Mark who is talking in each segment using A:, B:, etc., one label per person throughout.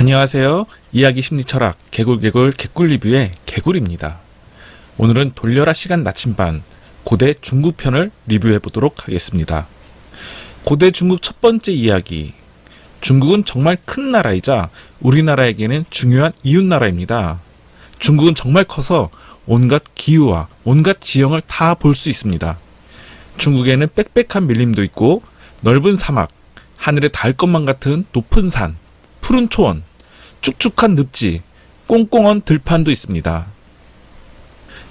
A: 안녕하세요. 이야기 심리철학 개굴개굴 개꿀리뷰의 개굴입니다. 오늘은 돌려라 시간 나침반 고대 중국 편을 리뷰해 보도록 하겠습니다. 고대 중국 첫 번째 이야기. 중국은 정말 큰 나라이자 우리나라에게는 중요한 이웃나라입니다. 중국은 정말 커서 온갖 기후와 온갖 지형을 다 볼 수 있습니다. 중국에는 빽빽한 밀림도 있고 넓은 사막, 하늘에 닿을 것만 같은 높은 산, 푸른 초원, 축축한 늪지, 꽁꽁한 들판도 있습니다.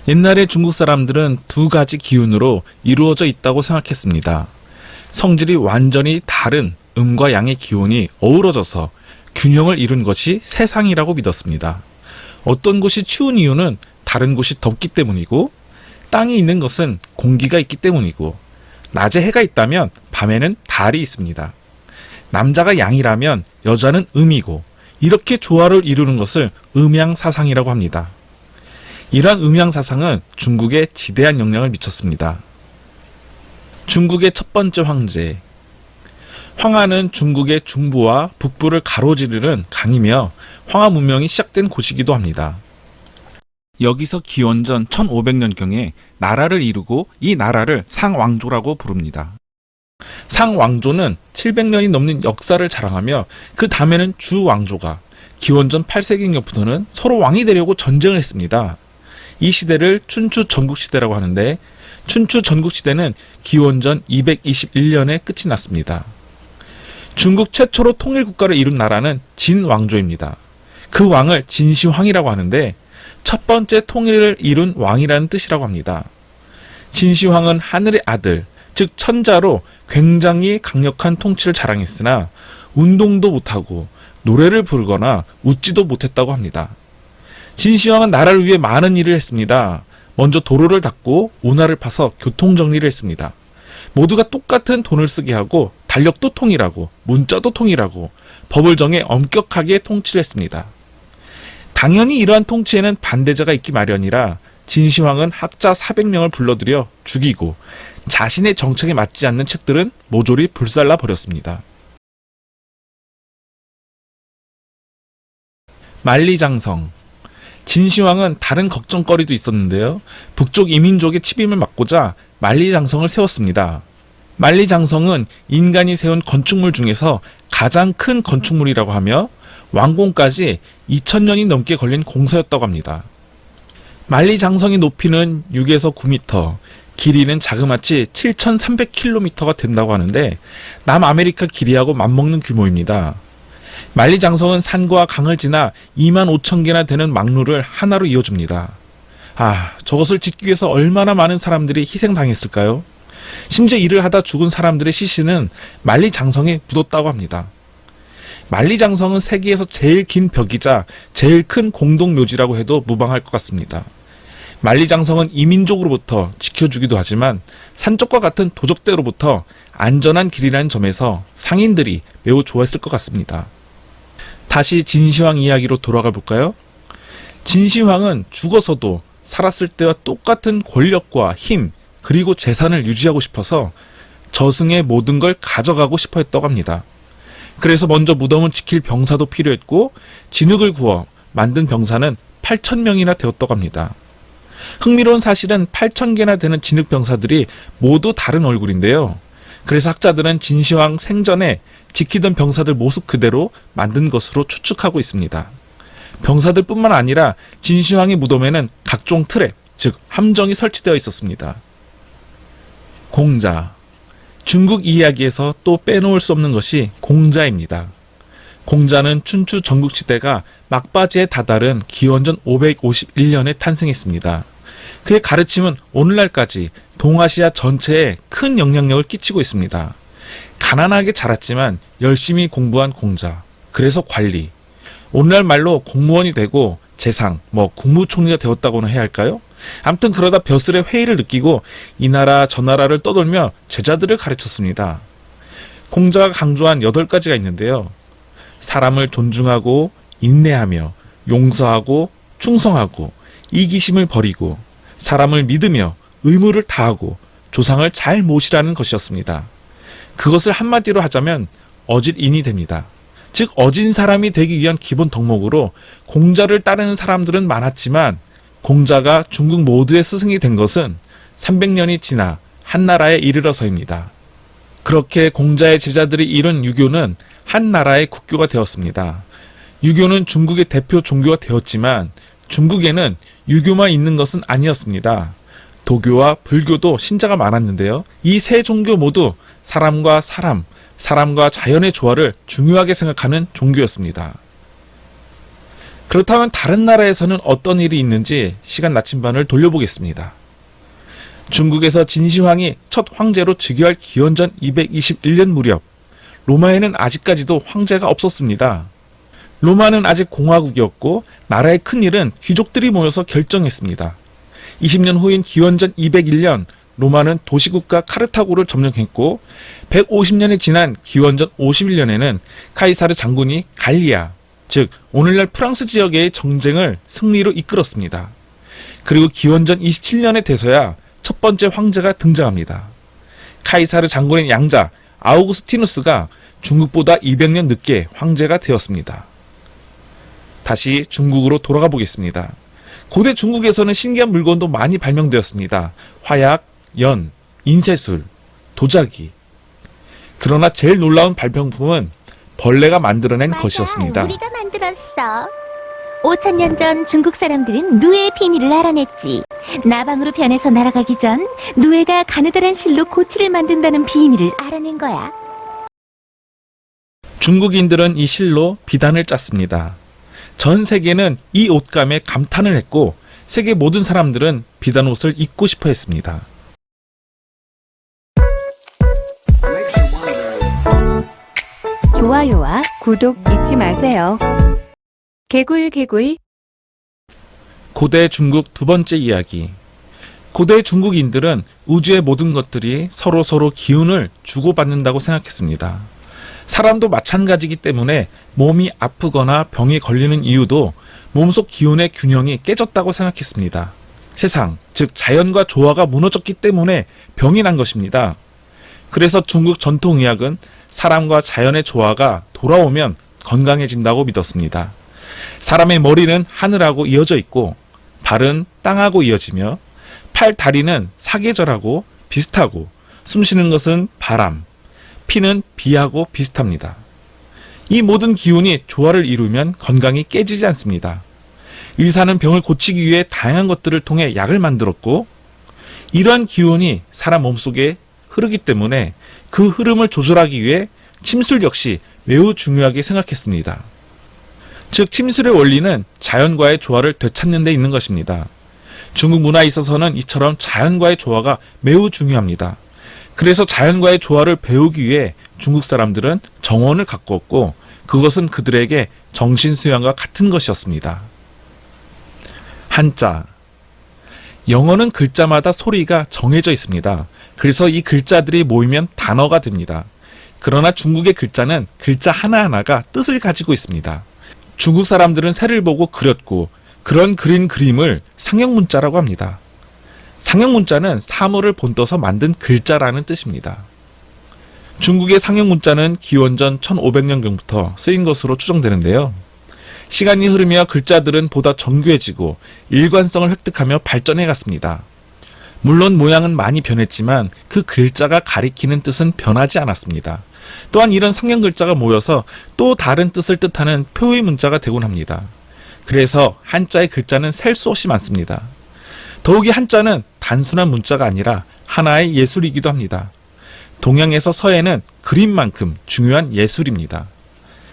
A: 옛날에 중국 사람들은 두 가지 기운으로 이루어져 있다고 생각했습니다. 성질이 완전히 다른 음과 양의 기운이 어우러져서 균형을 이룬 것이 세상이라고 믿었습니다. 어떤 곳이 추운 이유는 다른 곳이 덥기 때문이고, 땅이 있는 것은 공기가 있기 때문이고, 낮에 해가 있다면 밤에는 달이 있습니다. 남자가 양이라면 여자는 음이고, 이렇게 조화를 이루는 것을 음양사상이라고 합니다. 이러한 음양사상은 중국에 지대한 영향을 미쳤습니다. 중국의 첫 번째 황제. 황하는 중국의 중부와 북부를 가로지르는 강이며 황하 문명이 시작된 곳이기도 합니다. 여기서 기원전 1500년경에 나라를 이루고 이 나라를 상왕조라고 부릅니다. 상왕조는 700년이 넘는 역사를 자랑하며 그 다음에는 주왕조가 기원전 8세기경부터는 서로 왕이 되려고 전쟁을 했습니다. 이 시대를 춘추 전국시대라고 하는데, 춘추 전국시대는 기원전 221년에 끝이 났습니다. 중국 최초로 통일국가를 이룬 나라는 진왕조입니다. 그 왕을 진시황이라고 하는데 첫 번째 통일을 이룬 왕이라는 뜻이라고 합니다. 진시황은 하늘의 아들, 즉 천자로 굉장히 강력한 통치를 자랑했으나 운동도 못하고 노래를 부르거나 웃지도 못했다고 합니다. 진시황은 나라를 위해 많은 일을 했습니다. 먼저 도로를 닦고 운하를 파서 교통정리를 했습니다. 모두가 똑같은 돈을 쓰게 하고 달력도 통일하고 문자도 통일하고 법을 정해 엄격하게 통치를 했습니다. 당연히 이러한 통치에는 반대자가 있기 마련이라 진시황은 학자 400명을 불러들여 죽이고 자신의 정책에 맞지 않는 책들은 모조리 불살라 버렸습니다. 만리장성. 진시황은 다른 걱정거리도 있었는데요. 북쪽 이민족의 침입을 막고자 만리장성을 세웠습니다. 만리장성은 인간이 세운 건축물 중에서 가장 큰 건축물이라고 하며 완공까지 2000년이 넘게 걸린 공사였다고 합니다. 만리장성의 높이는 6에서 9m, 길이는 자그마치 7300km가 된다고 하는데 남아메리카 길이하고 맞먹는 규모입니다. 만리장성은 산과 강을 지나 25,000개나 되는 막루를 하나로 이어줍니다. 저것을 짓기 위해서 얼마나 많은 사람들이 희생당했을까요? 심지어 일을 하다 죽은 사람들의 시신은 만리장성에 묻었다고 합니다. 만리장성은 세계에서 제일 긴 벽이자 제일 큰 공동묘지라고 해도 무방할 것 같습니다. 만리장성은 이민족으로부터 지켜주기도 하지만 산적과 같은 도적대로부터 안전한 길이라는 점에서 상인들이 매우 좋아했을 것 같습니다. 다시 진시황 이야기로 돌아가 볼까요? 진시황은 죽어서도 살았을 때와 똑같은 권력과 힘, 그리고 재산을 유지하고 싶어서 저승의 모든 걸 가져가고 싶어 했다고 합니다. 그래서 먼저 무덤을 지킬 병사도 필요했고 진흙을 구워 만든 병사는 8,000명이나 되었다고 합니다. 흥미로운 사실은 8,000개나 되는 진흙 병사들이 모두 다른 얼굴인데요. 그래서 학자들은 진시황 생전에 지키던 병사들 모습 그대로 만든 것으로 추측하고 있습니다. 병사들 뿐만 아니라 진시황의 무덤에는 각종 트랩, 즉 함정이 설치되어 있었습니다. 공자. 중국 이야기에서 또 빼놓을 수 없는 것이 공자입니다. 공자는 춘추 전국시대가 막바지에 다다른 기원전 551년에 탄생했습니다. 그의 가르침은 오늘날까지 동아시아 전체에 큰 영향력을 끼치고 있습니다. 가난하게 자랐지만 열심히 공부한 공자, 그래서 관리, 오늘날 말로 공무원이 되고 재상, 국무총리가 되었다고는 해야 할까요? 아무튼 그러다 벼슬의 회의를 느끼고 이 나라 저 나라를 떠돌며 제자들을 가르쳤습니다. 공자가 강조한 8가지가 있는데요. 사람을 존중하고 인내하며 용서하고 충성하고 이기심을 버리고 사람을 믿으며 의무를 다하고 조상을 잘 모시라는 것이었습니다. 그것을 한마디로 하자면 어질인이 됩니다. 즉 어진 사람이 되기 위한 기본 덕목으로 공자를 따르는 사람들은 많았지만 공자가 중국 모두의 스승이 된 것은 300년이 지나 한나라에 이르러서입니다. 그렇게 공자의 제자들이 이룬 유교는 한나라의 국교가 되었습니다. 유교는 중국의 대표 종교가 되었지만 중국에는 유교만 있는 것은 아니었습니다. 도교와 불교도 신자가 많았는데요. 이 세 종교 모두 사람과 사람, 사람과 자연의 조화를 중요하게 생각하는 종교였습니다. 그렇다면 다른 나라에서는 어떤 일이 있는지 시간 나침반을 돌려보겠습니다. 중국에서 진시황이 첫 황제로 즉위할 기원전 221년 무렵, 로마에는 아직까지도 황제가 없었습니다. 로마는 아직 공화국이었고 나라의 큰일은 귀족들이 모여서 결정했습니다. 20년 후인 기원전 201년 로마는 도시국가 카르타고를 점령했고 150년이 지난 기원전 51년에는 카이사르 장군이 갈리아, 즉 오늘날 프랑스 지역의 정쟁을 승리로 이끌었습니다. 그리고 기원전 27년에 돼서야 첫 번째 황제가 등장합니다. 카이사르 장군의 양자 아우구스티누스가 중국보다 200년 늦게 황제가 되었습니다. 다시 중국으로 돌아가 보겠습니다. 고대 중국에서는 신기한 물건도 많이 발명되었습니다. 화약, 연, 인쇄술, 도자기. 그러나 제일 놀라운 발명품은 벌레가 만들어낸 것이었습니다.
B: 우리가 만들었어. 5,000년 전 중국 사람들은 누에의 비밀을 알아냈지. 나방으로 변해서 날아가기 전 누에가 가느다란 실로 고치를 만든다는 비밀을 알아낸 거야.
A: 중국인들은 이 실로 비단을 짰습니다. 전 세계는 이 옷감에 감탄을 했고 세계 모든 사람들은 비단 옷을 입고 싶어 했습니다.
C: 좋아요와 구독 잊지 마세요. 개굴개굴.
A: 고대 중국 두 번째 이야기. 고대 중국인들은 우주의 모든 것들이 서로 기운을 주고받는다고 생각했습니다. 사람도 마찬가지이기 때문에 몸이 아프거나 병이 걸리는 이유도 몸속 기운의 균형이 깨졌다고 생각했습니다. 세상, 즉 자연과 조화가 무너졌기 때문에 병이 난 것입니다. 그래서 중국 전통의학은 사람과 자연의 조화가 돌아오면 건강해진다고 믿었습니다. 사람의 머리는 하늘하고 이어져 있고 발은 땅하고 이어지며 팔, 다리는 사계절하고 비슷하고 숨쉬는 것은 바람, 피는 비하고 비슷합니다. 이 모든 기운이 조화를 이루면 건강이 깨지지 않습니다. 의사는 병을 고치기 위해 다양한 것들을 통해 약을 만들었고 이러한 기운이 사람 몸속에 흐르기 때문에 그 흐름을 조절하기 위해 침술 역시 매우 중요하게 생각했습니다. 즉 침술의 원리는 자연과의 조화를 되찾는 데 있는 것입니다. 중국 문화에 있어서는 이처럼 자연과의 조화가 매우 중요합니다. 그래서 자연과의 조화를 배우기 위해 중국 사람들은 정원을 가꾸었고 그것은 그들에게 정신수양과 같은 것이었습니다. 한자. 영어는 글자마다 소리가 정해져 있습니다. 그래서 이 글자들이 모이면 단어가 됩니다. 그러나 중국의 글자는 글자 하나하나가 뜻을 가지고 있습니다. 중국 사람들은 새를 보고 그렸고 그런 그린 그림을 상형문자라고 합니다. 상형문자는 사물을 본떠서 만든 글자라는 뜻입니다. 중국의 상형문자는 기원전 1500년경부터 쓰인 것으로 추정되는데요. 시간이 흐르며 글자들은 보다 정교해지고 일관성을 획득하며 발전해 갔습니다. 물론 모양은 많이 변했지만 그 글자가 가리키는 뜻은 변하지 않았습니다. 또한 이런 상형 글자가 모여서 또 다른 뜻을 뜻하는 표의 문자가 되곤 합니다. 그래서 한자의 글자는 셀 수 없이 많습니다. 더욱이 한자는 단순한 문자가 아니라 하나의 예술이기도 합니다. 동양에서 서해는 그림만큼 중요한 예술입니다.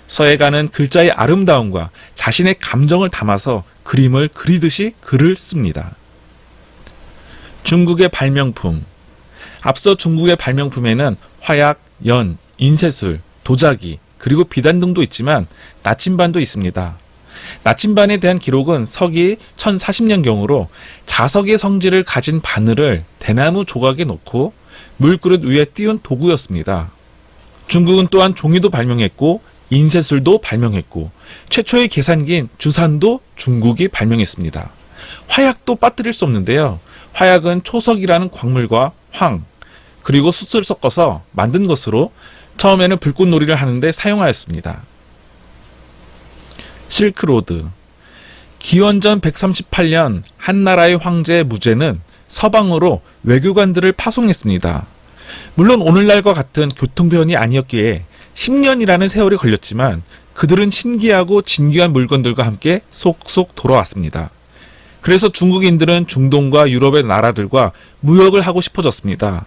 A: 서해가는 글자의 아름다움과 자신의 감정을 담아서 그림을 그리듯이 글을 씁니다. 중국의 발명품. 앞서 중국의 발명품에는 화약, 연, 인쇄술, 도자기, 그리고 비단 등도 있지만 나침반도 있습니다. 나침반에 대한 기록은 서기 1040년경으로 자석의 성질을 가진 바늘을 대나무 조각에 넣고 물그릇 위에 띄운 도구였습니다. 중국은 또한 종이도 발명했고 인쇄술도 발명했고 최초의 계산기인 주산도 중국이 발명했습니다. 화약도 빠뜨릴 수 없는데요. 화약은 초석이라는 광물과 황, 그리고 숯을 섞어서 만든 것으로 처음에는 불꽃놀이를 하는데 사용하였습니다. 실크로드. 기원전 138년 한나라의 황제 무제는 서방으로 외교관들을 파송했습니다. 물론 오늘날과 같은 교통편이 아니었기에 10년이라는 세월이 걸렸지만 그들은 신기하고 진귀한 물건들과 함께 속속 돌아왔습니다. 그래서 중국인들은 중동과 유럽의 나라들과 무역을 하고 싶어졌습니다.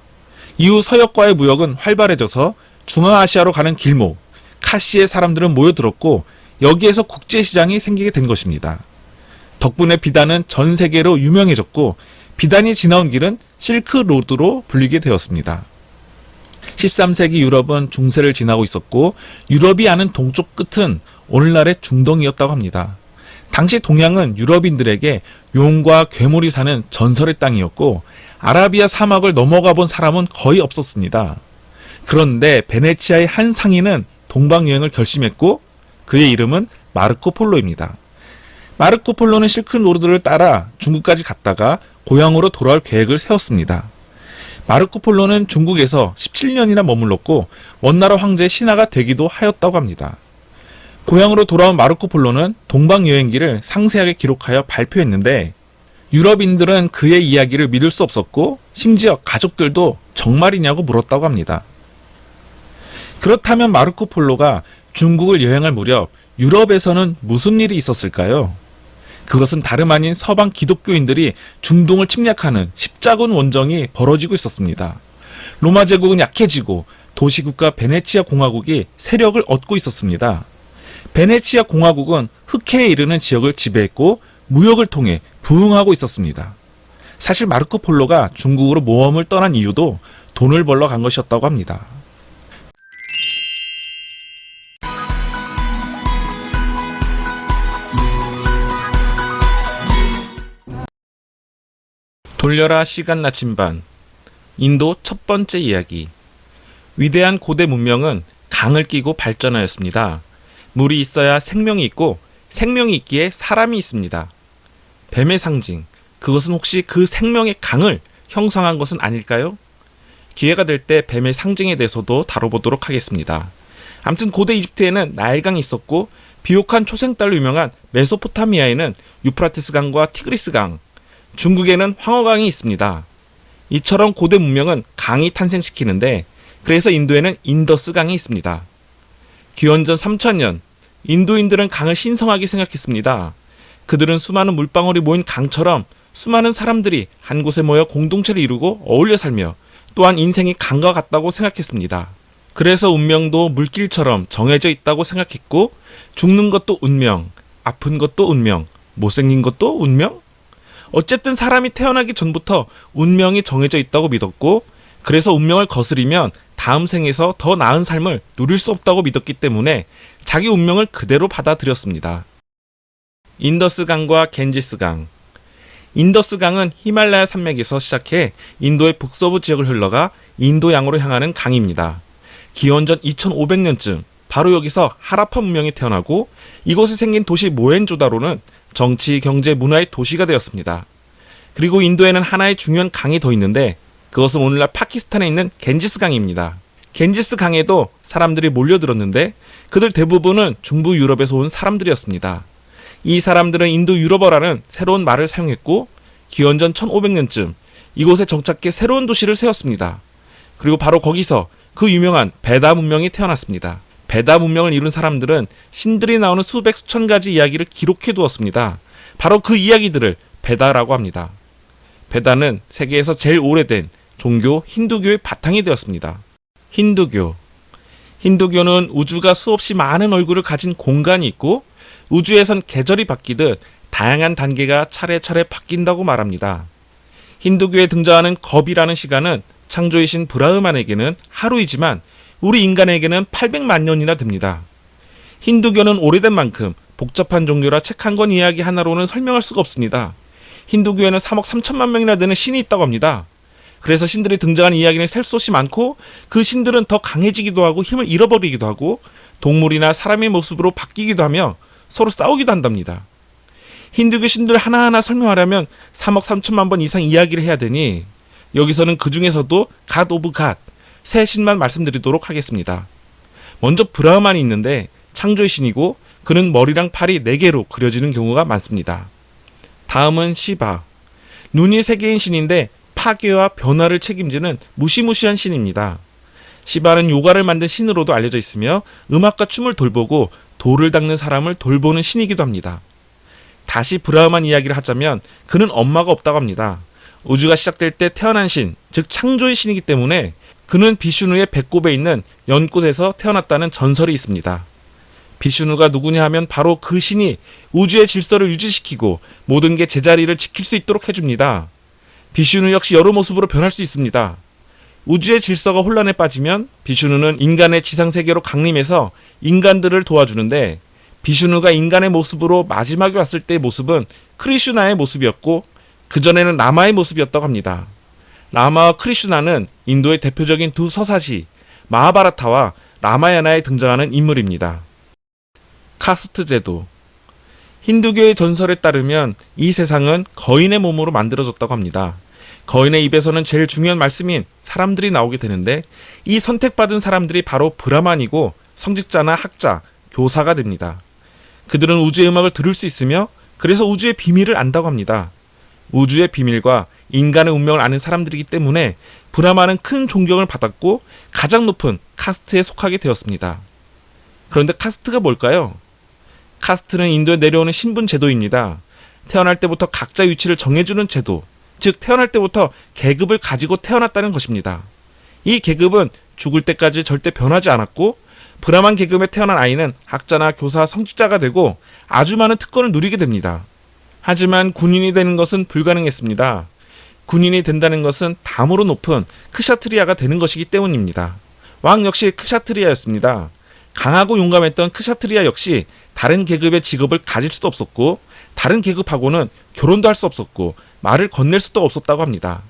A: 이후 서역과의 무역은 활발해져서 중앙아시아로 가는 길목, 카시의 사람들은 모여들었고 여기에서 국제시장이 생기게 된 것입니다. 덕분에 비단은 전 세계로 유명해졌고 비단이 지나온 길은 실크로드로 불리게 되었습니다. 13세기 유럽은 중세를 지나고 있었고 유럽이 아는 동쪽 끝은 오늘날의 중동이었다고 합니다. 당시 동양은 유럽인들에게 용과 괴물이 사는 전설의 땅이었고 아라비아 사막을 넘어가 본 사람은 거의 없었습니다. 그런데 베네치아의 한 상인은 동방여행을 결심했고 그의 이름은 마르코 폴로입니다. 마르코 폴로는 실크로드를 따라 중국까지 갔다가 고향으로 돌아올 계획을 세웠습니다. 마르코 폴로는 중국에서 17년이나 머물렀고 원나라 황제의 신하가 되기도 하였다고 합니다. 고향으로 돌아온 마르코 폴로는 동방여행기를 상세하게 기록하여 발표했는데 유럽인들은 그의 이야기를 믿을 수 없었고 심지어 가족들도 정말이냐고 물었다고 합니다. 그렇다면 마르코 폴로가 중국을 여행할 무렵 유럽에서는 무슨 일이 있었을까요? 그것은 다름 아닌 서방 기독교인들이 중동을 침략하는 십자군 원정이 벌어지고 있었습니다. 로마 제국은 약해지고 도시국가 베네치아 공화국이 세력을 얻고 있었습니다. 베네치아 공화국은 흑해에 이르는 지역을 지배했고 무역을 통해 부흥하고 있었습니다. 사실 마르코 폴로가 중국으로 모험을 떠난 이유도 돈을 벌러 간 것이었다고 합니다. 돌려라 시간 나침반. 인도 첫 번째 이야기. 위대한 고대 문명은 강을 끼고 발전하였습니다. 물이 있어야 생명이 있고 생명이 있기에 사람이 있습니다. 뱀의 상징, 그것은 혹시 그 생명의 강을 형성한 것은 아닐까요? 기회가 될 때 뱀의 상징에 대해서도 다뤄보도록 하겠습니다. 아무튼 고대 이집트에는 나일강이 있었고 비옥한 초생딸로 유명한 메소포타미아에는 유프라테스 강과 티그리스 강, 중국에는 황허강이 있습니다. 이처럼 고대 문명은 강이 탄생시키는데 그래서 인도에는 인더스 강이 있습니다. 기원전 3000년 인도인들은 강을 신성하게 생각했습니다. 그들은 수많은 물방울이 모인 강처럼 수많은 사람들이 한 곳에 모여 공동체를 이루고 어울려 살며 또한 인생이 강과 같다고 생각했습니다. 그래서 운명도 물길처럼 정해져 있다고 생각했고 죽는 것도 운명, 아픈 것도 운명, 못생긴 것도 운명? 어쨌든 사람이 태어나기 전부터 운명이 정해져 있다고 믿었고 그래서 운명을 거스리면 다음 생에서 더 나은 삶을 누릴 수 없다고 믿었기 때문에 자기 운명을 그대로 받아들였습니다. 인더스 강과 겐지스 강. 인더스 강은 히말라야 산맥에서 시작해 인도의 북서부 지역을 흘러가 인도양으로 향하는 강입니다. 기원전 2500년쯤 바로 여기서 하라파 문명이 태어나고 이곳에 생긴 도시 모헨조다로는 정치, 경제, 문화의 도시가 되었습니다. 그리고 인도에는 하나의 중요한 강이 더 있는데 그것은 오늘날 파키스탄에 있는 겐지스 강입니다. 겐지스 강에도 사람들이 몰려들었는데 그들 대부분은 중부 유럽에서 온 사람들이었습니다. 이 사람들은 인도 유럽어라는 새로운 말을 사용했고 기원전 1500년쯤 이곳에 정착해 새로운 도시를 세웠습니다. 그리고 바로 거기서 그 유명한 베다 문명이 태어났습니다. 베다 문명을 이룬 사람들은 신들이 나오는 수백 수천 가지 이야기를 기록해 두었습니다. 바로 그 이야기들을 베다라고 합니다. 베다는 세계에서 제일 오래된 종교 힌두교의 바탕이 되었습니다. 힌두교는 우주가 수없이 많은 얼굴을 가진 공간이 있고 우주에선 계절이 바뀌듯 다양한 단계가 차례차례 바뀐다고 말합니다. 힌두교에 등장하는 겁이라는 시간은 창조이신 브라흐만에게는 하루이지만 우리 인간에게는 800만 년이나 됩니다. 힌두교는 오래된 만큼 복잡한 종교라 책 한 권 이야기 하나로는 설명할 수가 없습니다. 힌두교에는 3억 3천만 명이나 되는 신이 있다고 합니다. 그래서 신들이 등장하는 이야기는 셀 수 없이 많고 그 신들은 더 강해지기도 하고 힘을 잃어버리기도 하고 동물이나 사람의 모습으로 바뀌기도 하며 서로 싸우기도 한답니다. 힌두교 신들 하나하나 설명하려면 3억 3천만 번 이상 이야기를 해야 되니 여기서는 그 중에서도 갓 오브 갓, 세 신만 말씀드리도록 하겠습니다. 먼저 브라흐만이 있는데 창조의 신이고 그는 머리랑 팔이 4개로 그려지는 경우가 많습니다. 다음은 시바. 눈이 3개인 신인데 파괴와 변화를 책임지는 무시무시한 신입니다. 시바는 요가를 만든 신으로도 알려져 있으며 음악과 춤을 돌보고 돌을 닦는 사람을 돌보는 신이기도 합니다. 다시 브라흐만 이야기를 하자면 그는 엄마가 없다고 합니다. 우주가 시작될 때 태어난 신, 즉 창조의 신이기 때문에 그는 비슈누의 배꼽에 있는 연꽃에서 태어났다는 전설이 있습니다. 비슈누가 누구냐 하면 바로 그 신이 우주의 질서를 유지시키고 모든 게 제자리를 지킬 수 있도록 해줍니다. 비슈누 역시 여러 모습으로 변할 수 있습니다. 우주의 질서가 혼란에 빠지면 비슈누는 인간의 지상세계로 강림해서 인간들을 도와주는데, 비슈누가 인간의 모습으로 마지막에 왔을 때의 모습은 크리슈나의 모습이었고 그전에는 라마의 모습이었다고 합니다. 라마와 크리슈나는 인도의 대표적인 두 서사시 마하바라타와 라마야나에 등장하는 인물입니다. 카스트 제도. 힌두교의 전설에 따르면 이 세상은 거인의 몸으로 만들어졌다고 합니다. 거인의 입에서는 제일 중요한 말씀인 사람들이 나오게 되는데, 이 선택받은 사람들이 바로 브라만이고 성직자나 학자, 교사가 됩니다. 그들은 우주의 음악을 들을 수 있으며 그래서 우주의 비밀을 안다고 합니다. 우주의 비밀과 인간의 운명을 아는 사람들이기 때문에 브라만은 큰 존경을 받았고 가장 높은 카스트에 속하게 되었습니다. 그런데 카스트가 뭘까요? 카스트는 인도에 내려오는 신분 제도입니다. 태어날 때부터 각자 위치를 정해주는 제도, 즉 태어날 때부터 계급을 가지고 태어났다는 것입니다. 이 계급은 죽을 때까지 절대 변하지 않았고, 브라만 계급에 태어난 아이는 학자나 교사, 성직자가 되고 아주 많은 특권을 누리게 됩니다. 하지만 군인이 되는 것은 불가능했습니다. 군인이 된다는 것은 담으로 높은 크샤트리아가 되는 것이기 때문입니다. 왕 역시 크샤트리아였습니다. 강하고 용감했던 크샤트리아 역시 다른 계급의 직업을 가질 수도 없었고, 다른 계급하고는 결혼도 할 수 없었고, 말을 건넬 수도 없었다고 합니다.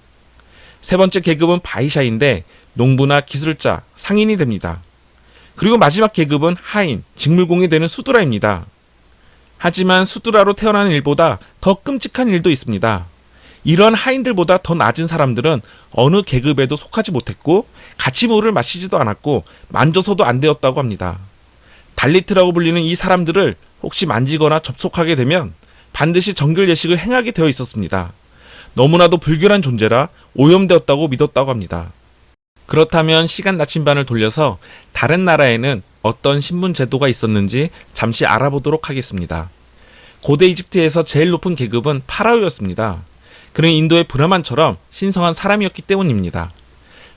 A: 세 번째 계급은 바이샤인데 농부나 기술자, 상인이 됩니다. 그리고 마지막 계급은 하인, 직물공이 되는 수드라입니다. 하지만 수드라로 태어나는 일보다 더 끔찍한 일도 있습니다. 이러한 하인들보다 더 낮은 사람들은 어느 계급에도 속하지 못했고 같이 물을 마시지도 않았고 만져서도 안 되었다고 합니다. 달리트라고 불리는 이 사람들을 혹시 만지거나 접촉하게 되면 반드시 정결 예식을 행하게 되어 있었습니다. 너무나도 불결한 존재라 오염되었다고 믿었다고 합니다. 그렇다면 시간 나침반을 돌려서 다른 나라에는 어떤 신분 제도가 있었는지 잠시 알아보도록 하겠습니다. 고대 이집트에서 제일 높은 계급은 파라오였습니다. 그는 인도의 브라만처럼 신성한 사람이었기 때문입니다.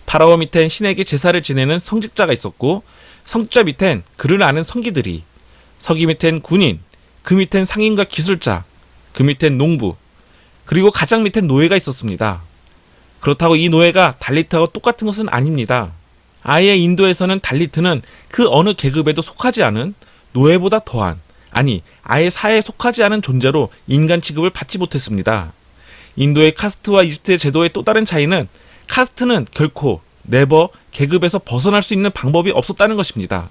A: 파라오 밑엔 신에게 제사를 지내는 성직자가 있었고, 성직자 밑엔 그를 아는 성기들이, 서기 밑엔 군인, 그 밑엔 상인과 기술자, 그 밑엔 농부, 그리고 가장 밑엔 노예가 있었습니다. 그렇다고 이 노예가 달리트하고 똑같은 것은 아닙니다. 아예 인도에서는 달리트는 그 어느 계급에도 속하지 않은, 노예보다 더한, 아니 아예 사회에 속하지 않은 존재로 인간 취급을 받지 못했습니다. 인도의 카스트와 이집트의 제도의 또 다른 차이는, 카스트는 결코 네버 계급에서 벗어날 수 있는 방법이 없었다는 것입니다.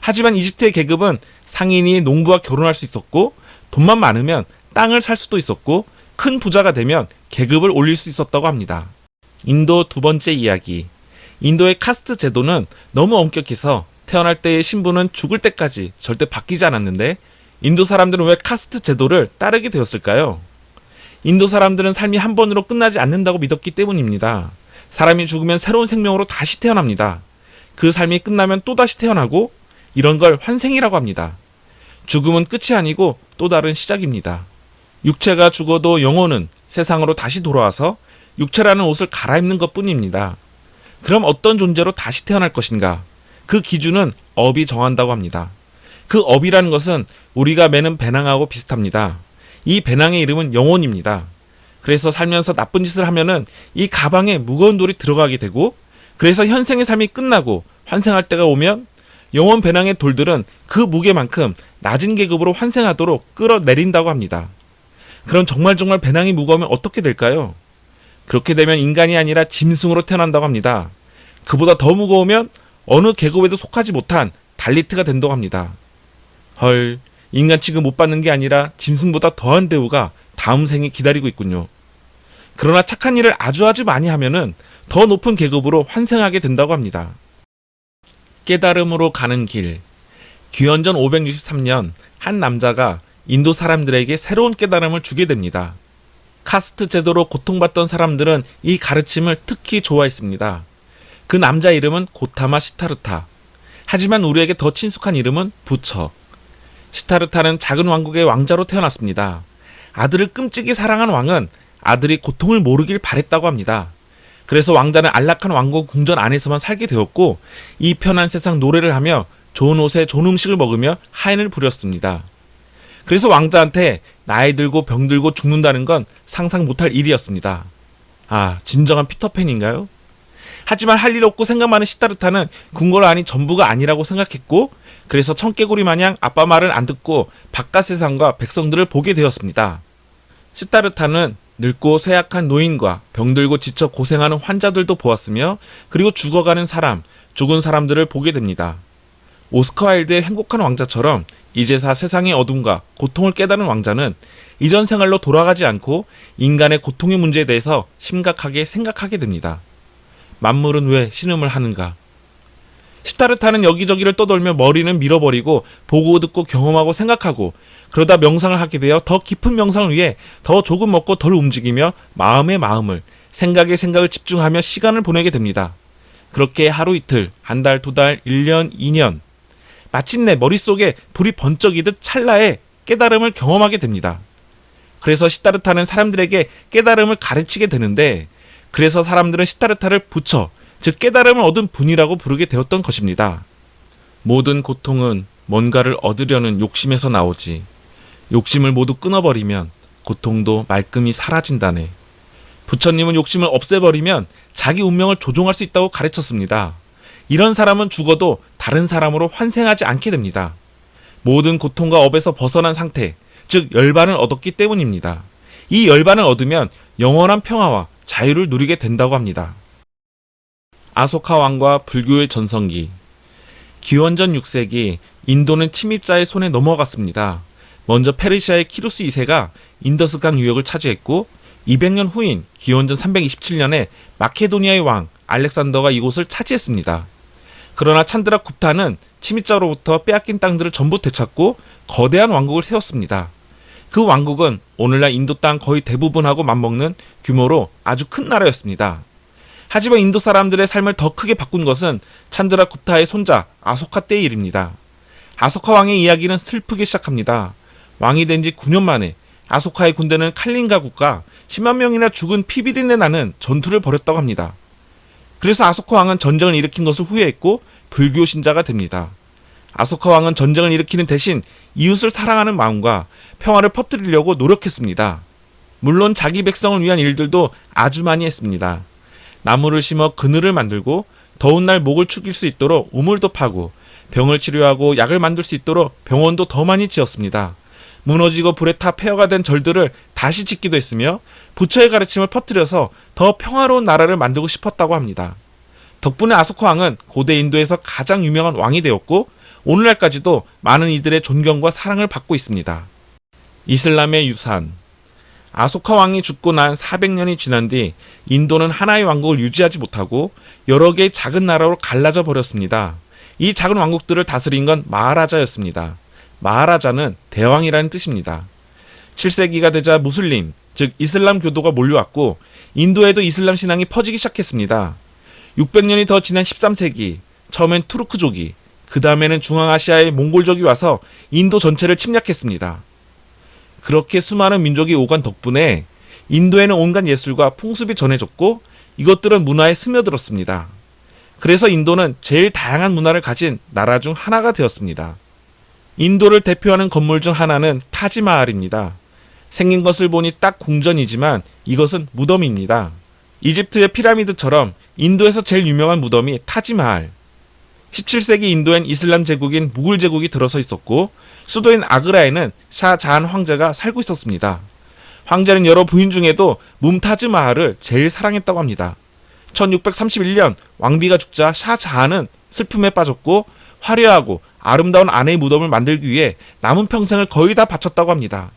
A: 하지만 이집트의 계급은 상인이 농부와 결혼할 수 있었고, 돈만 많으면 땅을 살 수도 있었고, 큰 부자가 되면 계급을 올릴 수 있었다고 합니다. 인도 두 번째 이야기. 인도의 카스트 제도는 너무 엄격해서 태어날 때의 신분은 죽을 때까지 절대 바뀌지 않았는데, 인도 사람들은 왜 카스트 제도를 따르게 되었을까요? 인도 사람들은 삶이 한 번으로 끝나지 않는다고 믿었기 때문입니다. 사람이 죽으면 새로운 생명으로 다시 태어납니다. 그 삶이 끝나면 또다시 태어나고, 이런 걸 환생이라고 합니다. 죽음은 끝이 아니고 또 다른 시작입니다. 육체가 죽어도 영혼은 세상으로 다시 돌아와서 육체라는 옷을 갈아입는 것 뿐입니다. 그럼 어떤 존재로 다시 태어날 것인가? 그 기준은 업이 정한다고 합니다. 그 업이라는 것은 우리가 매는 배낭하고 비슷합니다. 이 배낭의 이름은 영혼입니다. 그래서 살면서 나쁜 짓을 하면은 이 가방에 무거운 돌이 들어가게 되고, 그래서 현생의 삶이 끝나고 환생할 때가 오면 영혼 배낭의 돌들은 그 무게만큼 낮은 계급으로 환생하도록 끌어내린다고 합니다. 그럼 정말 배낭이 무거우면 어떻게 될까요? 그렇게 되면 인간이 아니라 짐승으로 태어난다고 합니다. 그보다 더 무거우면 어느 계급에도 속하지 못한 달리트가 된다고 합니다. 헐, 인간 취급 못 받는 게 아니라 짐승보다 더한 대우가 다음 생에 기다리고 있군요. 그러나 착한 일을 아주 많이 하면은 더 높은 계급으로 환생하게 된다고 합니다. 깨달음으로 가는 길. 기원전 563년 한 남자가 인도 사람들에게 새로운 깨달음을 주게 됩니다. 카스트 제도로 고통받던 사람들은 이 가르침을 특히 좋아했습니다. 그 남자 이름은 고타마 시타르타. 하지만 우리에게 더 친숙한 이름은 부처. 시타르타는 작은 왕국의 왕자로 태어났습니다. 아들을 끔찍이 사랑한 왕은 아들이 고통을 모르길 바랬다고 합니다. 그래서 왕자는 안락한 왕국 궁전 안에서만 살게 되었고, 이 편한 세상 노래를 하며 좋은 옷에 좋은 음식을 먹으며 하인을 부렸습니다. 그래서 왕자한테 나이 들고 병들고 죽는다는 건 상상 못할 일이었습니다. 아, 진정한 피터팬인가요? 하지만 할 일 없고 생각 많은 시타르타는 궁궐 안이 전부가 아니라고 생각했고, 그래서 청개구리 마냥 아빠 말을 안 듣고 바깥 세상과 백성들을 보게 되었습니다. 시타르타는 늙고 쇠약한 노인과 병들고 지쳐 고생하는 환자들도 보았으며, 그리고 죽어가는 사람, 죽은 사람들을 보게 됩니다. 오스카 와일드의 행복한 왕자처럼 이제사 세상의 어둠과 고통을 깨달은 왕자는 이전 생활로 돌아가지 않고 인간의 고통의 문제에 대해서 심각하게 생각하게 됩니다. 만물은 왜 신음을 하는가? 시타르타는 여기저기를 떠돌며 머리는 밀어버리고 보고 듣고 경험하고 생각하고, 그러다 명상을 하게 되어 더 깊은 명상을 위해 더 조금 먹고 덜 움직이며 마음의 마음을, 생각의 생각을 집중하며 시간을 보내게 됩니다. 그렇게 하루 이틀, 한 달, 두 달, 1년, 2년, 마침내 머릿속에 불이 번쩍이듯 찰나에 깨달음을 경험하게 됩니다. 그래서 시타르타는 사람들에게 깨달음을 가르치게 되는데, 그래서 사람들은 시타르타를 부처, 즉 깨달음을 얻은 분이라고 부르게 되었던 것입니다. 모든 고통은 뭔가를 얻으려는 욕심에서 나오지. 욕심을 모두 끊어버리면 고통도 말끔히 사라진다네. 부처님은 욕심을 없애버리면 자기 운명을 조종할 수 있다고 가르쳤습니다. 이런 사람은 죽어도 다른 사람으로 환생하지 않게 됩니다. 모든 고통과 업에서 벗어난 상태, 즉 열반을 얻었기 때문입니다. 이 열반을 얻으면 영원한 평화와 자유를 누리게 된다고 합니다. 아소카 왕과 불교의 전성기. 기원전 6세기 인도는 침입자의 손에 넘어갔습니다. 먼저 페르시아의 키루스 2세가 인더스강 유역을 차지했고, 200년 후인 기원전 327년에 마케도니아의 왕 알렉산더가 이곳을 차지했습니다. 그러나 찬드라 굽타는 침입자로부터 빼앗긴 땅들을 전부 되찾고 거대한 왕국을 세웠습니다. 그 왕국은 오늘날 인도 땅 거의 대부분하고 맞먹는 규모로 아주 큰 나라였습니다. 하지만 인도 사람들의 삶을 더 크게 바꾼 것은 찬드라 굽타의 손자 아소카 때의 일입니다. 아소카 왕의 이야기는 슬프게 시작합니다. 왕이 된 지 9년 만에 아소카의 군대는 칼린가국과 10만 명이나 죽은 피비린내 나는 전투를 벌였다고 합니다. 그래서 아소카 왕은 전쟁을 일으킨 것을 후회했고 불교 신자가 됩니다. 아소카 왕은 전쟁을 일으키는 대신 이웃을 사랑하는 마음과 평화를 퍼뜨리려고 노력했습니다. 물론 자기 백성을 위한 일들도 아주 많이 했습니다. 나무를 심어 그늘을 만들고 더운 날 목을 축일 수 있도록 우물도 파고 병을 치료하고 약을 만들 수 있도록 병원도 더 많이 지었습니다. 무너지고 불에 타 폐허가 된 절들을 다시 짓기도 했으며 부처의 가르침을 퍼뜨려서 더 평화로운 나라를 만들고 싶었다고 합니다. 덕분에 아소카 왕은 고대 인도에서 가장 유명한 왕이 되었고 오늘날까지도 많은 이들의 존경과 사랑을 받고 있습니다. 이슬람의 유산. 아소카 왕이 죽고 난 400년이 지난 뒤 인도는 하나의 왕국을 유지하지 못하고 여러 개의 작은 나라로 갈라져 버렸습니다. 이 작은 왕국들을 다스린 건 마하라자였습니다. 마하라자는 대왕이라는 뜻입니다. 7세기가 되자 무슬림, 즉 이슬람 교도가 몰려왔고 인도에도 이슬람 신앙이 퍼지기 시작했습니다. 600년이 더 지난 13세기, 처음엔 투르크족이, 그 다음에는 중앙아시아의 몽골족이 와서 인도 전체를 침략했습니다. 그렇게 수많은 민족이 오간 덕분에 인도에는 온갖 예술과 풍습이 전해졌고 이것들은 문화에 스며들었습니다. 그래서 인도는 제일 다양한 문화를 가진 나라 중 하나가 되었습니다. 인도를 대표하는 건물 중 하나는 타지마할입니다. 생긴 것을 보니 딱 궁전이지만 이것은 무덤입니다. 이집트의 피라미드처럼 인도에서 제일 유명한 무덤이 타지마할. 17세기 인도엔 이슬람 제국인 무굴 제국이 들어서 있었고 수도인 아그라에는 샤자한 황제가 살고 있었습니다. 황제는 여러 부인 중에도 뭄타즈 마할을 제일 사랑했다고 합니다. 1631년 왕비가 죽자 샤자한은 슬픔에 빠졌고 화려하고 아름다운 아내의 무덤을 만들기 위해 남은 평생을 거의 다 바쳤다고 합니다.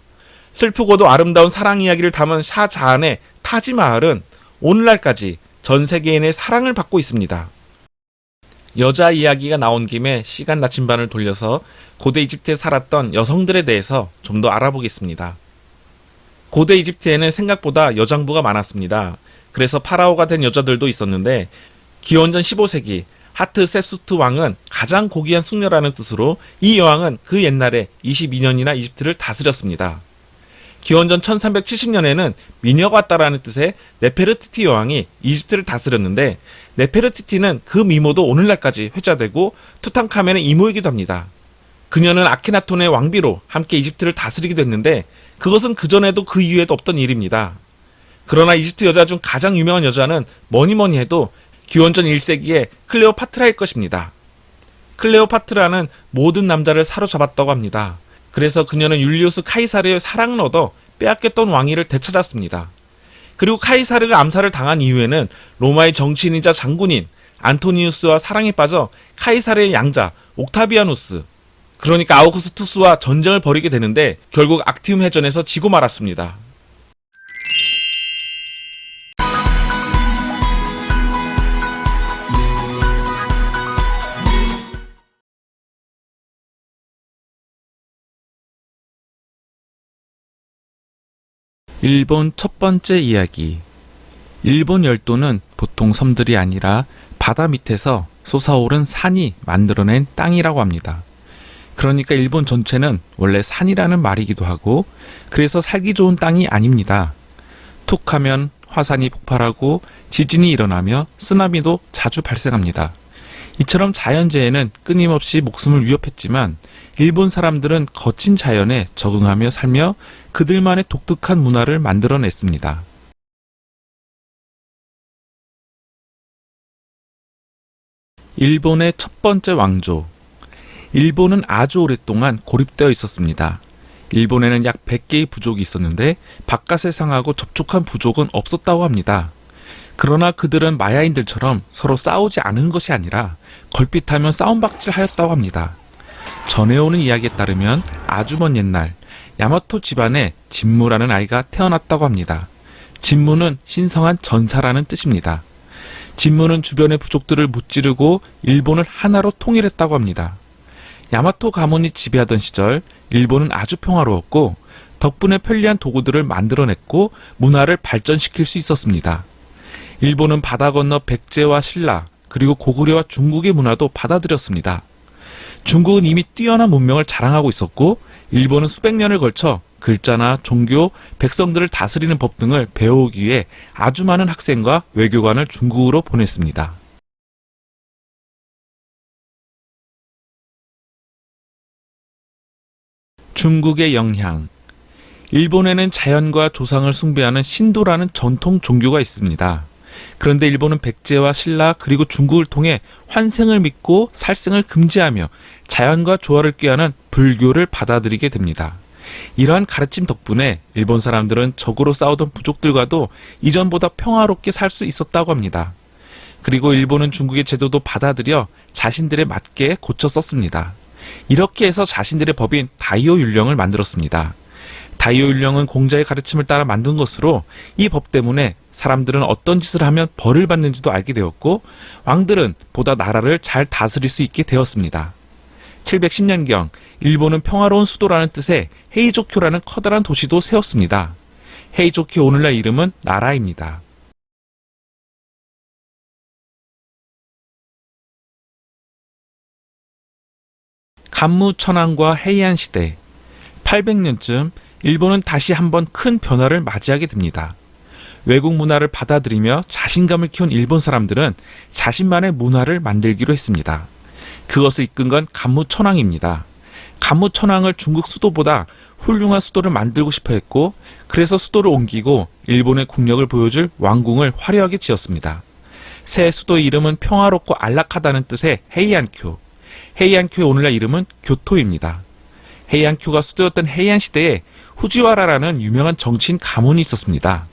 A: 슬프고도 아름다운 사랑 이야기를 담은 샤자한의 타지마할은 오늘날까지 전 세계인의 사랑을 받고 있습니다. 여자 이야기가 나온 김에 시간 나침반을 돌려서 고대 이집트에 살았던 여성들에 대해서 좀 더 알아보겠습니다. 고대 이집트에는 생각보다 여장부가 많았습니다. 그래서 파라오가 된 여자들도 있었는데 기원전 15세기 하트셉수트 왕은 가장 고귀한 숙녀라는 뜻으로 이 여왕은 그 옛날에 22년이나 이집트를 다스렸습니다. 기원전 1370년에는 미녀가 왔다라는 뜻의 네페르티티 여왕이 이집트를 다스렸는데 네페르티티는 그 미모도 오늘날까지 회자되고 투탕카멘의 이모이기도 합니다. 그녀는 아케나톤의 왕비로 함께 이집트를 다스리기도 했는데 그것은 그전에도 그 이후에도 없던 일입니다. 그러나 이집트 여자 중 가장 유명한 여자는 뭐니뭐니 해도 기원전 1세기의 클레오파트라일 것입니다. 클레오파트라는 모든 남자를 사로잡았다고 합니다. 그래서 그녀는 율리우스 카이사르의 사랑을 얻어 빼앗겼던 왕위를 되찾았습니다. 그리고 카이사르가 암살을 당한 이후에는 로마의 정치인이자 장군인 안토니우스와 사랑에 빠져 카이사르의 양자 옥타비아누스, 그러니까 아우구스투스와 전쟁을 벌이게 되는데 결국 악티움 해전에서 지고 말았습니다. 일본 첫 번째 이야기. 일본 열도는 보통 섬들이 아니라 바다 밑에서 솟아오른 산이 만들어낸 땅이라고 합니다. 그러니까 일본 전체는 원래 산이라는 말이기도 하고 그래서 살기 좋은 땅이 아닙니다. 툭 하면 화산이 폭발하고 지진이 일어나며 쓰나미도 자주 발생합니다. 이처럼 자연재해는 끊임없이 목숨을 위협했지만 일본 사람들은 거친 자연에 적응하며 살며 그들만의 독특한 문화를 만들어냈습니다. 일본의 첫 번째 왕조. 일본은 아주 오랫동안 고립되어 있었습니다. 일본에는 약 100개의 부족이 있었는데 바깥 세상하고 접촉한 부족은 없었다고 합니다. 그러나 그들은 마야인들처럼 서로 싸우지 않은 것이 아니라 걸핏하면 싸움박질 하였다고 합니다. 전해오는 이야기에 따르면 아주 먼 옛날 야마토 집안에 진무라는 아이가 태어났다고 합니다. 진무는 신성한 전사라는 뜻입니다. 진무는 주변의 부족들을 무찌르고 일본을 하나로 통일했다고 합니다. 야마토 가문이 지배하던 시절 일본은 아주 평화로웠고 덕분에 편리한 도구들을 만들어냈고 문화를 발전시킬 수 있었습니다. 일본은 바다 건너 백제와 신라 그리고 고구려와 중국의 문화도 받아들였습니다. 중국은 이미 뛰어난 문명을 자랑하고 있었고 일본은 수백 년을 걸쳐 글자나 종교, 백성들을 다스리는 법 등을 배우기 위해 아주 많은 학생과 외교관을 중국으로 보냈습니다. 중국의 영향. 일본에는 자연과 조상을 숭배하는 신도라는 전통 종교가 있습니다. 그런데 일본은 백제와 신라 그리고 중국을 통해 환생을 믿고 살생을 금지하며 자연과 조화를 꾀하는 불교를 받아들이게 됩니다. 이러한 가르침 덕분에 일본 사람들은 적으로 싸우던 부족들과도 이전보다 평화롭게 살 수 있었다고 합니다. 그리고 일본은 중국의 제도도 받아들여 자신들에 맞게 고쳐 썼습니다. 이렇게 해서 자신들의 법인 다이오 율령을 만들었습니다. 다이오 율령은 공자의 가르침을 따라 만든 것으로 이 법 때문에 사람들은 어떤 짓을 하면 벌을 받는지도 알게 되었고 왕들은 보다 나라를 잘 다스릴 수 있게 되었습니다. 710년경 일본은 평화로운 수도라는 뜻의 헤이조쿄라는 커다란 도시도 세웠습니다. 헤이조쿄 오늘날 이름은 나라입니다. 간무천왕과 헤이안 시대. 800년쯤 일본은 다시 한번 큰 변화를 맞이하게 됩니다. 외국 문화를 받아들이며 자신감을 키운 일본 사람들은 자신만의 문화를 만들기로 했습니다. 그것을 이끈 건 간무천왕입니다. 간무천왕을 중국 수도보다 훌륭한 수도를 만들고 싶어 했고 그래서 수도를 옮기고 일본의 국력을 보여줄 왕궁을 화려하게 지었습니다. 새 수도의 이름은 평화롭고 안락하다는 뜻의 헤이안쿄. 헤이안쿄의 오늘날 이름은 교토입니다. 헤이안쿄가 수도였던 헤이안 시대에 후지와라라는 유명한 정치인 가문이 있었습니다.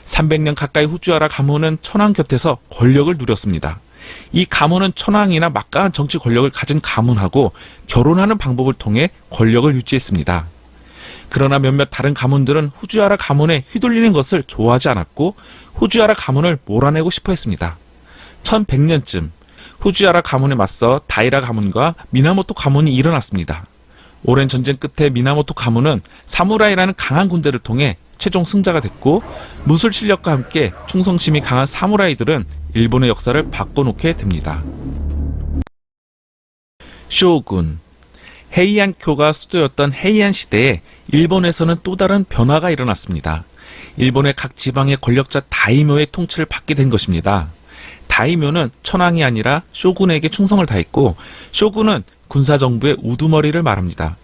A: 300년 가까이 후지와라 가문은 천황 곁에서 권력을 누렸습니다. 이 가문은 천황이나 막강한 정치 권력을 가진 가문하고 결혼하는 방법을 통해 권력을 유지했습니다. 그러나 몇몇 다른 가문들은 후지와라 가문에 휘둘리는 것을 좋아하지 않았고 후지와라 가문을 몰아내고 싶어 했습니다. 1100년쯤 후지와라 가문에 맞서 다이라 가문과 미나모토 가문이 일어났습니다. 오랜 전쟁 끝에 미나모토 가문은 사무라이라는 강한 군대를 통해 최종 승자가 됐고, 무술 실력과 함께 충성심이 강한 사무라이들은 일본의 역사를 바꿔놓게 됩니다. 쇼군. 헤이안쿄가 수도였던 헤이안 시대에 일본에서는 또 다른 변화가 일어났습니다. 일본의 각 지방의 권력자 다이묘의 통치를 받게 된 것입니다. 다이묘는 천황이 아니라 쇼군에게 충성을 다했고, 쇼군은 군사정부의 우두머리를 말합니다.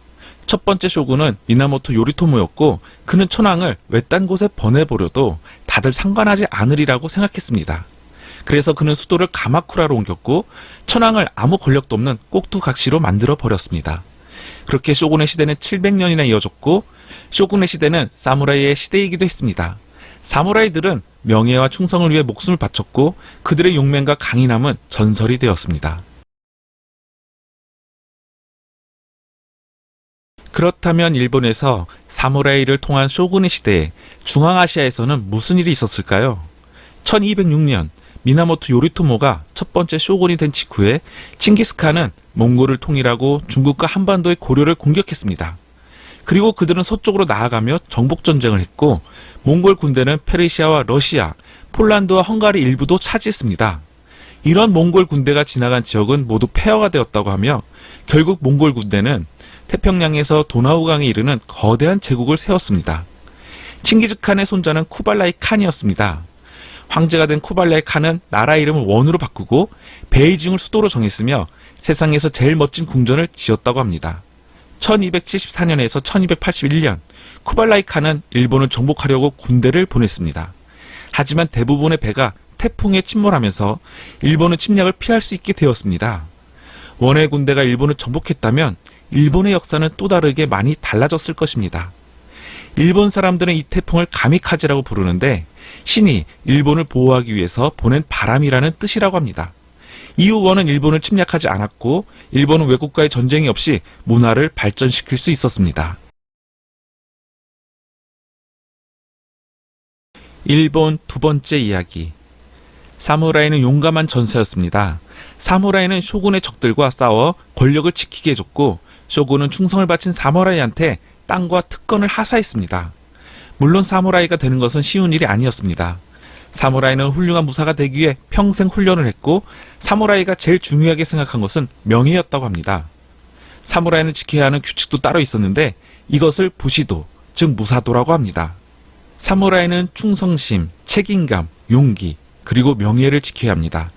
A: 첫 번째 쇼군은 미나모토 요리토모였고, 그는 천황을 외딴 곳에 보내버려도 다들 상관하지 않으리라고 생각했습니다. 그래서 그는 수도를 가마쿠라로 옮겼고, 천황을 아무 권력도 없는 꼭두각시로 만들어 버렸습니다. 그렇게 쇼군의 시대는 700년이나 이어졌고, 쇼군의 시대는 사무라이의 시대이기도 했습니다. 사무라이들은 명예와 충성을 위해 목숨을 바쳤고, 그들의 용맹과 강인함은 전설이 되었습니다. 그렇다면 일본에서 사무라이를 통한 쇼군의 시대에 중앙아시아에서는 무슨 일이 있었을까요? 1206년 미나모토 요리토모가 첫 번째 쇼군이 된 직후에 칭기스칸은 몽골을 통일하고 중국과 한반도의 고려를 공격했습니다. 그리고 그들은 서쪽으로 나아가며 정복전쟁을 했고, 몽골 군대는 페르시아와 러시아, 폴란드와 헝가리 일부도 차지했습니다. 이런 몽골 군대가 지나간 지역은 모두 폐허가 되었다고 하며, 결국 몽골 군대는 태평양에서 도나우강에 이르는 거대한 제국을 세웠습니다. 칭기즈칸의 손자는 쿠발라이 칸이었습니다. 황제가 된 쿠발라이 칸은 나라 이름을 원으로 바꾸고 베이징을 수도로 정했으며 세상에서 제일 멋진 궁전을 지었다고 합니다. 1274년에서 1281년 쿠발라이 칸은 일본을 정복하려고 군대를 보냈습니다. 하지만 대부분의 배가 태풍에 침몰하면서 일본은 침략을 피할 수 있게 되었습니다. 원의 군대가 일본을 정복했다면 일본의 역사는 또 다르게 많이 달라졌을 것입니다. 일본 사람들은 이 태풍을 가미카제라고 부르는데, 신이 일본을 보호하기 위해서 보낸 바람이라는 뜻이라고 합니다. 이후 원은 일본을 침략하지 않았고, 일본은 외국과의 전쟁이 없이 문화를 발전시킬 수 있었습니다. 일본 두 번째 이야기. 사무라이는 용감한 전사였습니다. 사무라이는 쇼군의 적들과 싸워 권력을 지키게 해줬고, 쇼군은 충성을 바친 사무라이한테 땅과 특권을 하사했습니다. 물론 사무라이가 되는 것은 쉬운 일이 아니었습니다. 사무라이는 훌륭한 무사가 되기 위해 평생 훈련을 했고, 사무라이가 제일 중요하게 생각한 것은 명예였다고 합니다. 사무라이는 지켜야 하는 규칙도 따로 있었는데, 이것을 부시도, 즉 무사도라고 합니다. 사무라이는 충성심, 책임감, 용기, 그리고 명예를 지켜야 합니다.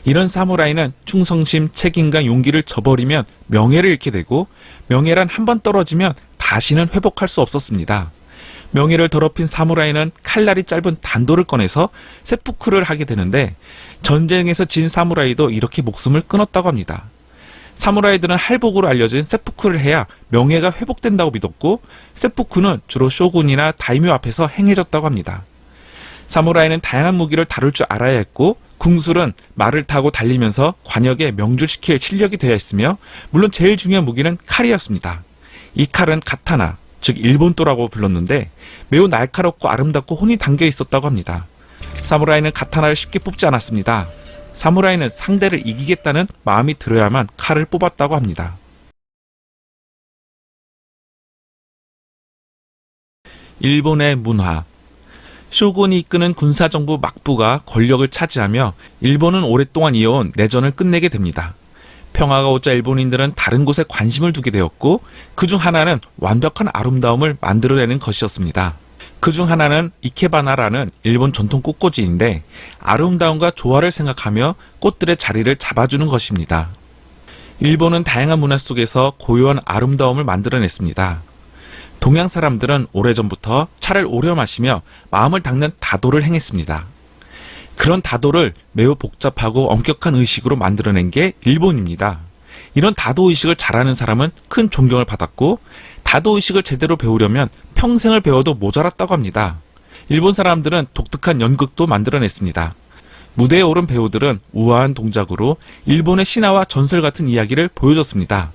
A: 이런 사무라이는 충성심, 책임과 용기를 저버리면 명예를 잃게 되고, 명예란 한 번 떨어지면 다시는 회복할 수 없었습니다. 명예를 더럽힌 사무라이는 칼날이 짧은 단도를 꺼내서 세푸크를 하게 되는데, 전쟁에서 진 사무라이도 이렇게 목숨을 끊었다고 합니다. 사무라이들은 할복으로 알려진 세푸크를 해야 명예가 회복된다고 믿었고, 세푸크는 주로 쇼군이나 다이묘 앞에서 행해졌다고 합니다. 사무라이는 다양한 무기를 다룰 줄 알아야 했고, 궁술은 말을 타고 달리면서 관역에 명중시킬 실력이 되어 있으며, 물론 제일 중요한 무기는 칼이었습니다. 이 칼은 가타나, 즉 일본도라고 불렀는데, 매우 날카롭고 아름답고 혼이 담겨 있었다고 합니다. 사무라이는 가타나를 쉽게 뽑지 않았습니다. 사무라이는 상대를 이기겠다는 마음이 들어야만 칼을 뽑았다고 합니다. 일본의 문화. 쇼군이 이끄는 군사정부 막부가 권력을 차지하며 일본은 오랫동안 이어온 내전을 끝내게 됩니다. 평화가 오자 일본인들은 다른 곳에 관심을 두게 되었고, 그중 하나는 완벽한 아름다움을 만들어내는 것이었습니다. 그중 하나는 이케바나라는 일본 전통 꽃꽂이인데, 아름다움과 조화를 생각하며 꽃들의 자리를 잡아주는 것입니다. 일본은 다양한 문화 속에서 고유한 아름다움을 만들어냈습니다. 동양 사람들은 오래전부터 차를 오려 마시며 마음을 닦는 다도를 행했습니다. 그런 다도를 매우 복잡하고 엄격한 의식으로 만들어낸 게 일본입니다. 이런 다도 의식을 잘하는 사람은 큰 존경을 받았고, 다도 의식을 제대로 배우려면 평생을 배워도 모자랐다고 합니다. 일본 사람들은 독특한 연극도 만들어냈습니다. 무대에 오른 배우들은 우아한 동작으로 일본의 신화와 전설 같은 이야기를 보여줬습니다.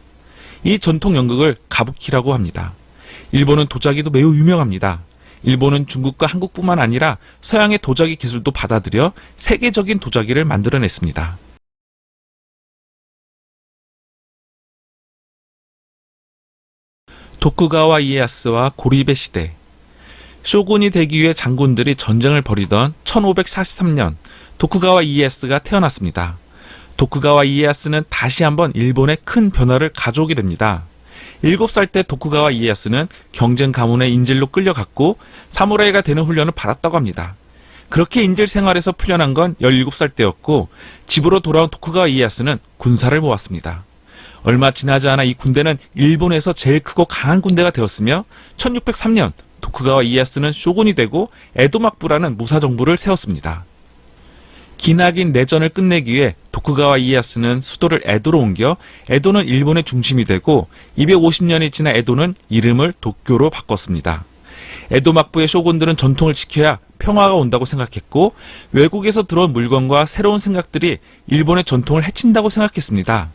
A: 이 전통 연극을 가부키라고 합니다. 일본은 도자기도 매우 유명합니다. 일본은 중국과 한국뿐만 아니라 서양의 도자기 기술도 받아들여 세계적인 도자기를 만들어냈습니다. 도쿠가와 이에야스와 고리베 시대. 쇼군이 되기 위해 장군들이 전쟁을 벌이던 1543년 도쿠가와 이에야스가 태어났습니다. 도쿠가와 이에야스는 다시 한번 일본에 큰 변화를 가져오게 됩니다. 7살 때 도쿠가와 이에야스는 경쟁 가문의 인질로 끌려갔고 사무라이가 되는 훈련을 받았다고 합니다. 그렇게 인질 생활에서 풀려난 건 17살 때였고 집으로 돌아온 도쿠가와 이에야스는 군사를 모았습니다. 얼마 지나지 않아 이 군대는 일본에서 제일 크고 강한 군대가 되었으며 1603년 도쿠가와 이에야스는 쇼군이 되고 에도막부라는 무사정부를 세웠습니다. 기나긴 내전을 끝내기 위해 도쿠가와 이에야스는 수도를 에도로 옮겨 에도는 일본의 중심이 되고 250년이 지나 에도는 이름을 도쿄로 바꿨습니다. 에도 막부의 쇼군들은 전통을 지켜야 평화가 온다고 생각했고 외국에서 들어온 물건과 새로운 생각들이 일본의 전통을 해친다고 생각했습니다.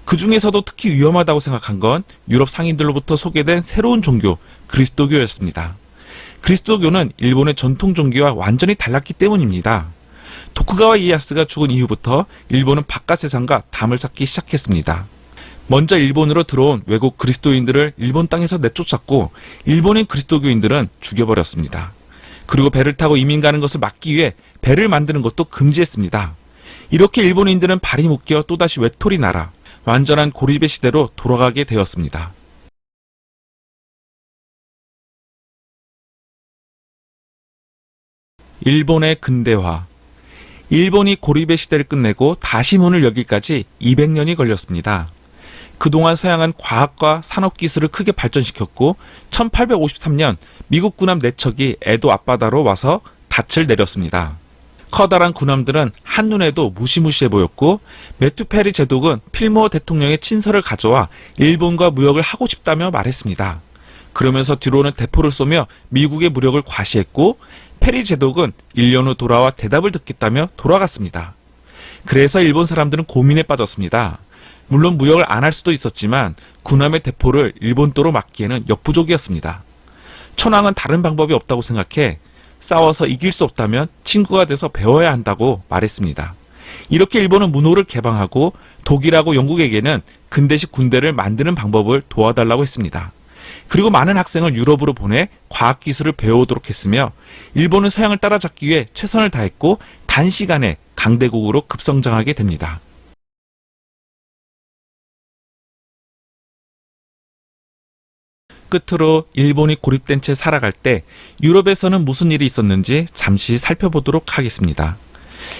A: 그 중에서도 특히 위험하다고 생각한 건 유럽 상인들로부터 소개된 새로운 종교 그리스도교였습니다. 그리스도교는 일본의 전통 종교와 완전히 달랐기 때문입니다. 도쿠가와 이에야스가 죽은 이후부터 일본은 바깥 세상과 담을 쌓기 시작했습니다. 먼저 일본으로 들어온 외국 그리스도인들을 일본 땅에서 내쫓았고 일본인 그리스도교인들은 죽여버렸습니다. 그리고 배를 타고 이민 가는 것을 막기 위해 배를 만드는 것도 금지했습니다. 이렇게 일본인들은 발이 묶여 또다시 외톨이 나라, 완전한 고리배 시대로 돌아가게 되었습니다. 일본의 근대화. 일본이 고리배 시대를 끝내고 다시 문을 열기까지 200년이 걸렸습니다. 그동안 서양은 과학과 산업기술을 크게 발전시켰고 1853년 미국 군함 4척이 에도 앞바다로 와서 닻을 내렸습니다. 커다란 군함들은 한눈에도 무시무시해 보였고 메투페리 제독은 필모어 대통령의 친서를 가져와 일본과 무역을 하고 싶다며 말했습니다. 그러면서 뒤로는 대포를 쏘며 미국의 무력을 과시했고 페리 제독은 1년 후 돌아와 대답을 듣겠다며 돌아갔습니다. 그래서 일본 사람들은 고민에 빠졌습니다. 물론 무역을 안 할 수도 있었지만 군함의 대포를 일본도로 막기에는 역부족이었습니다. 천황은 다른 방법이 없다고 생각해 싸워서 이길 수 없다면 친구가 돼서 배워야 한다고 말했습니다. 이렇게 일본은 문호를 개방하고 독일하고 영국에게는 근대식 군대를 만드는 방법을 도와달라고 했습니다. 그리고 많은 학생을 유럽으로 보내 과학기술을 배워오도록 했으며 일본은 서양을 따라잡기 위해 최선을 다했고 단시간에 강대국으로 급성장하게 됩니다. 끝으로 일본이 고립된 채 살아갈 때 유럽에서는 무슨 일이 있었는지 잠시 살펴보도록 하겠습니다.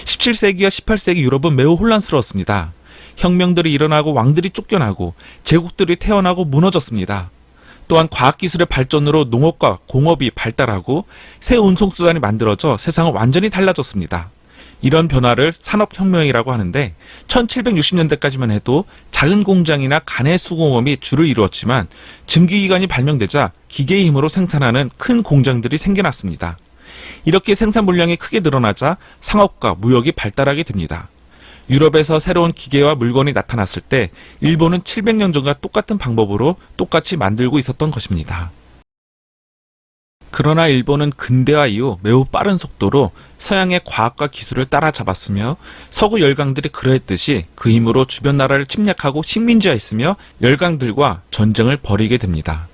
A: 17세기와 18세기 유럽은 매우 혼란스러웠습니다. 혁명들이 일어나고 왕들이 쫓겨나고 제국들이 태어나고 무너졌습니다. 또한 과학기술의 발전으로 농업과 공업이 발달하고 새 운송수단이 만들어져 세상은 완전히 달라졌습니다. 이런 변화를 산업혁명이라고 하는데 1760년대까지만 해도 작은 공장이나 가내 수공업이 주를 이루었지만 증기기관이 발명되자 기계의 힘으로 생산하는 큰 공장들이 생겨났습니다. 이렇게 생산 물량이 크게 늘어나자 상업과 무역이 발달하게 됩니다. 유럽에서 새로운 기계와 물건이 나타났을 때 일본은 700년 전과 똑같은 방법으로 똑같이 만들고 있었던 것입니다. 그러나 일본은 근대화 이후 매우 빠른 속도로 서양의 과학과 기술을 따라잡았으며 서구 열강들이 그러했듯이 그 힘으로 주변 나라를 침략하고 식민지화했으며 열강들과 전쟁을 벌이게 됩니다.